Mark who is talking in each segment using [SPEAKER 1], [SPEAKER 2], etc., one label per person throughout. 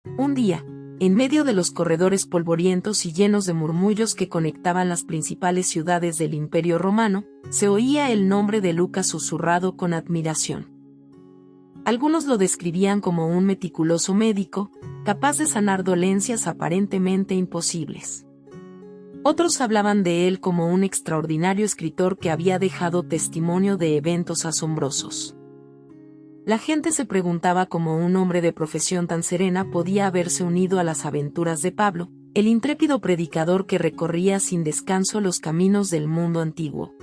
[SPEAKER 1] Un día, en medio de los corredores polvorientos y llenos de murmullos que conectaban las principales ciudades del Imperio Romano, se oía el nombre de Lucas susurrado con admiración. Algunos lo describían como un meticuloso médico, capaz de sanar dolencias aparentemente imposibles. Otros hablaban de él como un extraordinario escritor que había dejado testimonio de eventos asombrosos. La gente se preguntaba cómo un hombre de profesión tan serena podía haberse unido a las aventuras de Pablo, el intrépido predicador que recorría sin descanso los caminos del mundo antiguo.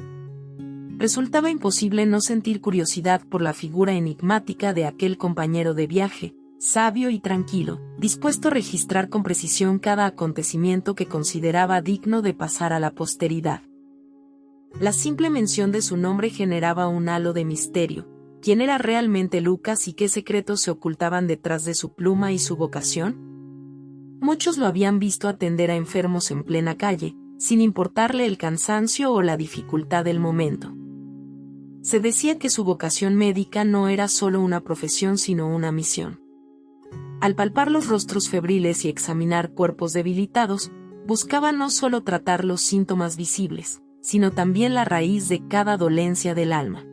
[SPEAKER 1] Resultaba imposible no sentir curiosidad por la figura enigmática de aquel compañero de viaje, sabio y tranquilo, dispuesto a registrar con precisión cada acontecimiento que consideraba digno de pasar a la posteridad. La simple mención de su nombre generaba un halo de misterio. ¿Quién era realmente Lucas y qué secretos se ocultaban detrás de su pluma y su vocación? Muchos lo habían visto atender a enfermos en plena calle, sin importarle el cansancio o la dificultad del momento. Se decía que su vocación médica no era solo una profesión sino una misión. Al palpar los rostros febriles y examinar cuerpos debilitados, buscaba no solo tratar los síntomas visibles, sino también la raíz de cada dolencia del alma.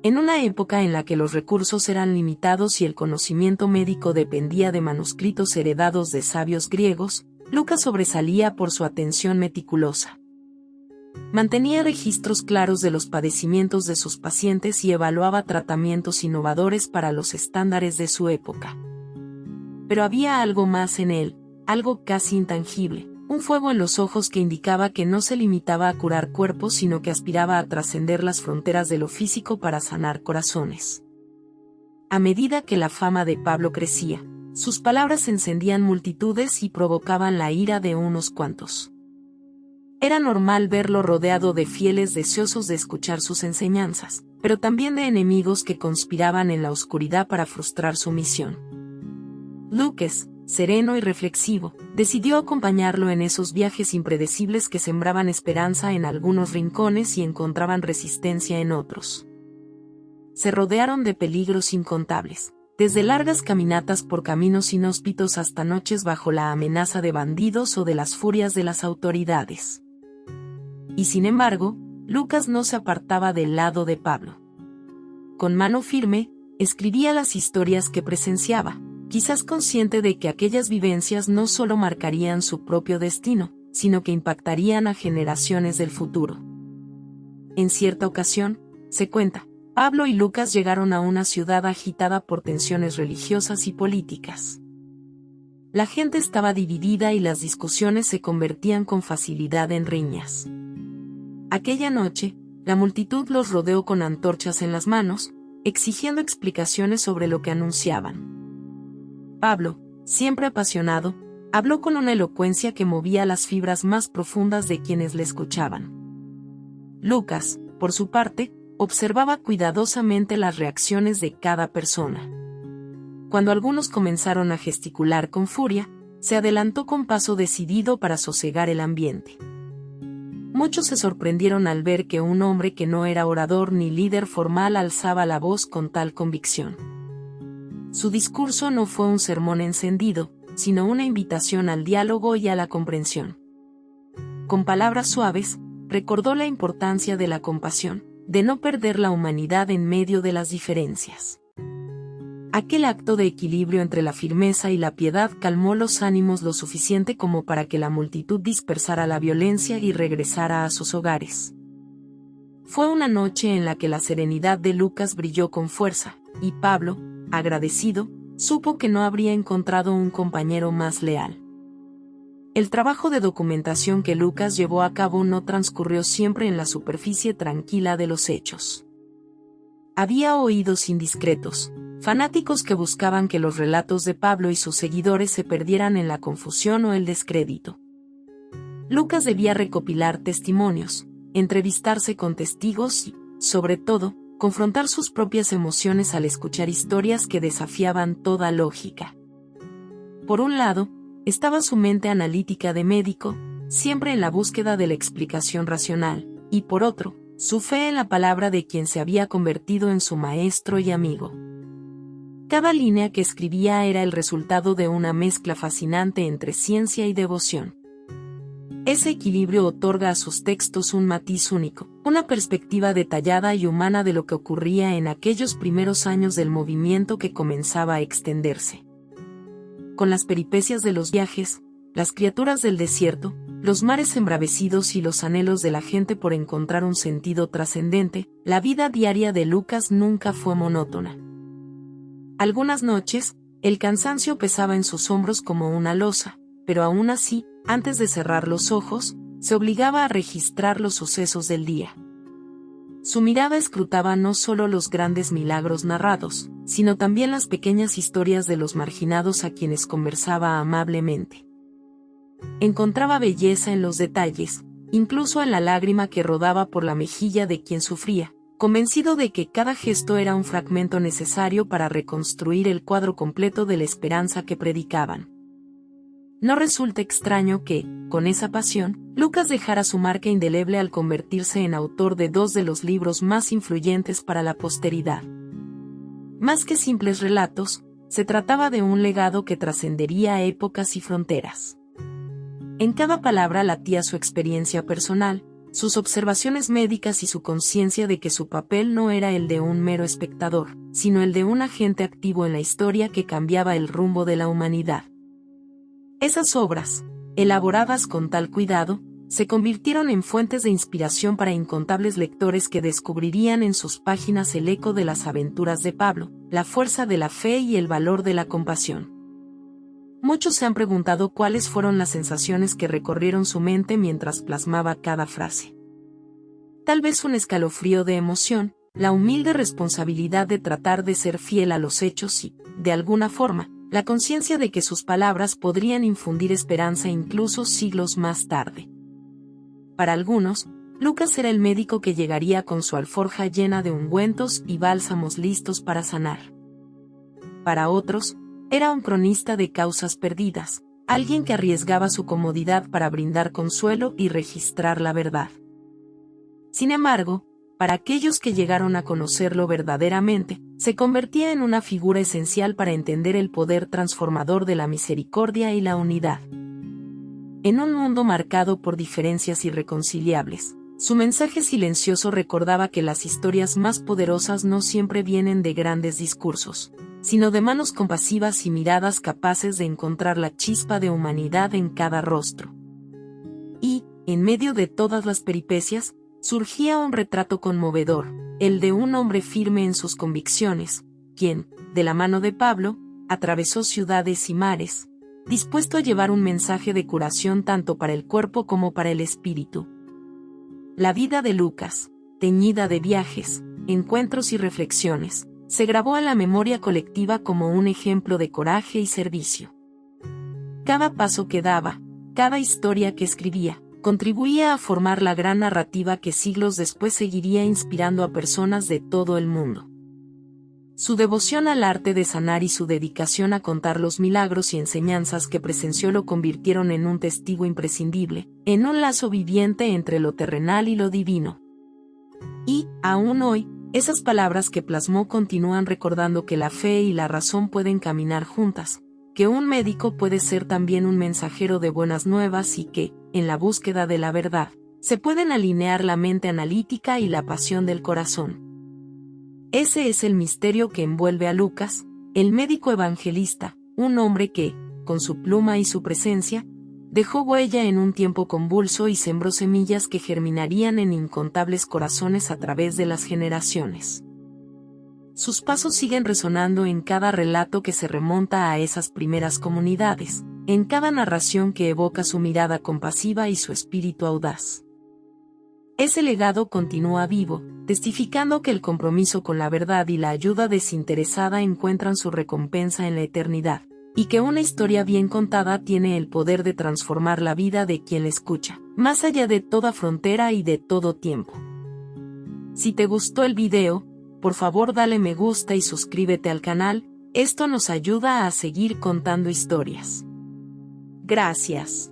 [SPEAKER 1] En una época en la que los recursos eran limitados y el conocimiento médico dependía de manuscritos heredados de sabios griegos, Lucas sobresalía por su atención meticulosa. Mantenía registros claros de los padecimientos de sus pacientes y evaluaba tratamientos innovadores para los estándares de su época. Pero había algo más en él, algo casi intangible, un fuego en los ojos que indicaba que no se limitaba a curar cuerpos sino que aspiraba a trascender las fronteras de lo físico para sanar corazones. A medida que la fama de Pablo crecía, sus palabras encendían multitudes y provocaban la ira de unos cuantos. Era normal verlo rodeado de fieles deseosos de escuchar sus enseñanzas, pero también de enemigos que conspiraban en la oscuridad para frustrar su misión. Lucas, sereno y reflexivo, decidió acompañarlo en esos viajes impredecibles que sembraban esperanza en algunos rincones y encontraban resistencia en otros. Se rodearon de peligros incontables, desde largas caminatas por caminos inhóspitos hasta noches bajo la amenaza de bandidos o de las furias de las autoridades. Y sin embargo, Lucas no se apartaba del lado de Pablo. Con mano firme, escribía las historias que presenciaba, quizás consciente de que aquellas vivencias no solo marcarían su propio destino, sino que impactarían a generaciones del futuro. En cierta ocasión, se cuenta, Pablo y Lucas llegaron a una ciudad agitada por tensiones religiosas y políticas. La gente estaba dividida y las discusiones se convertían con facilidad en riñas. Aquella noche, la multitud los rodeó con antorchas en las manos, exigiendo explicaciones sobre lo que anunciaban. Pablo, siempre apasionado, habló con una elocuencia que movía las fibras más profundas de quienes le escuchaban. Lucas, por su parte, observaba cuidadosamente las reacciones de cada persona. Cuando algunos comenzaron a gesticular con furia, se adelantó con paso decidido para sosegar el ambiente. Muchos se sorprendieron al ver que un hombre que no era orador ni líder formal alzaba la voz con tal convicción. Su discurso no fue un sermón encendido, sino una invitación al diálogo y a la comprensión. Con palabras suaves, recordó la importancia de la compasión, de no perder la humanidad en medio de las diferencias. Aquel acto de equilibrio entre la firmeza y la piedad calmó los ánimos lo suficiente como para que la multitud dispersara la violencia y regresara a sus hogares. Fue una noche en la que la serenidad de Lucas brilló con fuerza, y Pablo, agradecido, supo que no habría encontrado un compañero más leal. El trabajo de documentación que Lucas llevó a cabo no transcurrió siempre en la superficie tranquila de los hechos. Había oídos indiscretos, fanáticos que buscaban que los relatos de Pablo y sus seguidores se perdieran en la confusión o el descrédito. Lucas debía recopilar testimonios, entrevistarse con testigos y, sobre todo, confrontar sus propias emociones al escuchar historias que desafiaban toda lógica. Por un lado, estaba su mente analítica de médico, siempre en la búsqueda de la explicación racional, y por otro, su fe en la palabra de quien se había convertido en su maestro y amigo. Cada línea que escribía era el resultado de una mezcla fascinante entre ciencia y devoción. Ese equilibrio otorga a sus textos un matiz único, una perspectiva detallada y humana de lo que ocurría en aquellos primeros años del movimiento que comenzaba a extenderse. Con las peripecias de los viajes, las criaturas del desierto, los mares embravecidos y los anhelos de la gente por encontrar un sentido trascendente, la vida diaria de Lucas nunca fue monótona. Algunas noches, el cansancio pesaba en sus hombros como una losa, pero aún así, antes de cerrar los ojos, se obligaba a registrar los sucesos del día. Su mirada escrutaba no solo los grandes milagros narrados, sino también las pequeñas historias de los marginados a quienes conversaba amablemente. Encontraba belleza en los detalles, incluso en la lágrima que rodaba por la mejilla de quien sufría, convencido de que cada gesto era un fragmento necesario para reconstruir el cuadro completo de la esperanza que predicaban. No resulta extraño que, con esa pasión, Lucas dejara su marca indeleble al convertirse en autor de dos de los libros más influyentes para la posteridad. Más que simples relatos, se trataba de un legado que trascendería épocas y fronteras. En cada palabra latía su experiencia personal, sus observaciones médicas y su conciencia de que su papel no era el de un mero espectador, sino el de un agente activo en la historia que cambiaba el rumbo de la humanidad. Esas obras, elaboradas con tal cuidado, se convirtieron en fuentes de inspiración para incontables lectores que descubrirían en sus páginas el eco de las aventuras de Pablo, la fuerza de la fe y el valor de la compasión. Muchos se han preguntado cuáles fueron las sensaciones que recorrieron su mente mientras plasmaba cada frase. Tal vez un escalofrío de emoción, la humilde responsabilidad de tratar de ser fiel a los hechos y, de alguna forma, la conciencia de que sus palabras podrían infundir esperanza incluso siglos más tarde. Para algunos, Lucas era el médico que llegaría con su alforja llena de ungüentos y bálsamos listos para sanar. Para otros, era un cronista de causas perdidas, alguien que arriesgaba su comodidad para brindar consuelo y registrar la verdad. Sin embargo, para aquellos que llegaron a conocerlo verdaderamente, se convertía en una figura esencial para entender el poder transformador de la misericordia y la unidad. En un mundo marcado por diferencias irreconciliables, su mensaje silencioso recordaba que las historias más poderosas no siempre vienen de grandes discursos, sino de manos compasivas y miradas capaces de encontrar la chispa de humanidad en cada rostro. Y, en medio de todas las peripecias, surgía un retrato conmovedor, el de un hombre firme en sus convicciones, quien, de la mano de Pablo, atravesó ciudades y mares, dispuesto a llevar un mensaje de curación tanto para el cuerpo como para el espíritu. La vida de Lucas, teñida de viajes, encuentros y reflexiones, se grabó en la memoria colectiva como un ejemplo de coraje y servicio. Cada paso que daba, cada historia que escribía, contribuía a formar la gran narrativa que siglos después seguiría inspirando a personas de todo el mundo. Su devoción al arte de sanar y su dedicación a contar los milagros y enseñanzas que presenció lo convirtieron en un testigo imprescindible, en un lazo viviente entre lo terrenal y lo divino. Y, aún hoy, esas palabras que plasmó continúan recordando que la fe y la razón pueden caminar juntas, que un médico puede ser también un mensajero de buenas nuevas y que, en la búsqueda de la verdad, se pueden alinear la mente analítica y la pasión del corazón. Ese es el misterio que envuelve a Lucas, el médico evangelista, un hombre que, con su pluma y su presencia, dejó huella en un tiempo convulso y sembró semillas que germinarían en incontables corazones a través de las generaciones. Sus pasos siguen resonando en cada relato que se remonta a esas primeras comunidades, en cada narración que evoca su mirada compasiva y su espíritu audaz. Ese legado continúa vivo, testificando que el compromiso con la verdad y la ayuda desinteresada encuentran su recompensa en la eternidad, y que una historia bien contada tiene el poder de transformar la vida de quien la escucha, más allá de toda frontera y de todo tiempo. Si te gustó el video, por favor dale me gusta y suscríbete al canal, esto nos ayuda a seguir contando historias. Gracias.